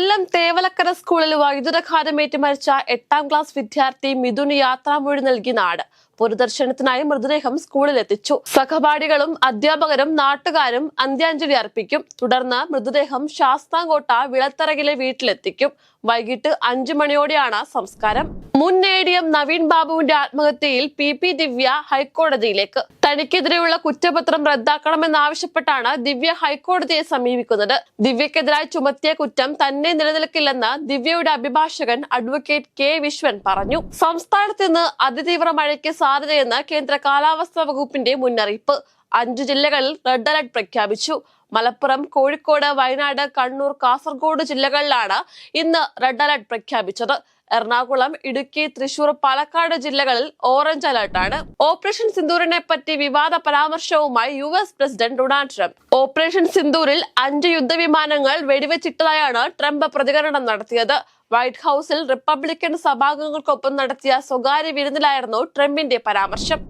കൊല്ലം തേവലക്കര സ്കൂളിൽ വൈദ്യുതാഘാതമേറ്റ് മരിച്ച 8ാം ക്ലാസ് വിദ്യാർത്ഥി മിഥുന് യാത്രാമൊഴി നൽകി നാട്. പൊതുദർശനത്തിനായി മൃതദേഹം സ്കൂളിലെത്തിച്ചു. സഹപാഠികളും അധ്യാപകരും നാട്ടുകാരും അന്ത്യാഞ്ജലി അർപ്പിക്കും. തുടർന്ന് മൃതദേഹം ശാസ്താംകോട്ട വിളത്തറകിലെ വീട്ടിലെത്തിക്കും. വൈകിട്ട് 5 മണിയോടെയാണ് സംസ്കാരം. മുൻ ADM നവീൻ ബാബുവിന്റെ ആത്മഹത്യയിൽ PP ദിവ്യ ഹൈക്കോടതിയിലേക്ക്. തനിക്കെതിരെയുള്ള കുറ്റപത്രം റദ്ദാക്കണമെന്നാവശ്യപ്പെട്ടാണ് ദിവ്യ ഹൈക്കോടതിയെ സമീപിക്കുന്നത്. ദിവ്യക്കെതിരായി ചുമത്തിയ കുറ്റം തന്നെ നിലനിൽക്കില്ലെന്ന് ദിവ്യയുടെ അഭിഭാഷകൻ അഡ്വക്കേറ്റ് K വിശ്വൻ പറഞ്ഞു. സംസ്ഥാനത്ത് ഇന്ന് അതിതീവ്ര മഴയ്ക്ക് സാധ്യതയെന്ന് കേന്ദ്ര കാലാവസ്ഥാ വകുപ്പിന്റെ മുന്നറിയിപ്പ്. 5 ജില്ലകളിൽ റെഡ് അലർട്ട് പ്രഖ്യാപിച്ചു. മലപ്പുറം, കോഴിക്കോട്, വയനാട്, കണ്ണൂർ, കാസർഗോഡ് ജില്ലകളിലാണ് ഇന്ന് റെഡ് അലർട്ട് പ്രഖ്യാപിച്ചത്. എറണാകുളം, ഇടുക്കി, തൃശൂർ, പാലക്കാട് ജില്ലകളിൽ ഓറഞ്ച് അലർട്ടാണ്. ഓപ്പറേഷൻ സിന്ദൂറിനെ പറ്റി വിവാദ പരാമർശവുമായി US president Donald Trump. Operation സിന്ദൂറിൽ 5 യുദ്ധവിമാനങ്ങൾ വെടിവെച്ചിട്ടതായാണ് ട്രംപ് പ്രതികരണം നടത്തിയത്. വൈറ്റ് ഹൌസിൽ റിപ്പബ്ലിക്കൻ സഭാംഗങ്ങൾക്കൊപ്പം നടത്തിയ സ്വകാര്യ വിരുന്നിലായിരുന്നു ട്രംപിന്റെ പരാമർശം.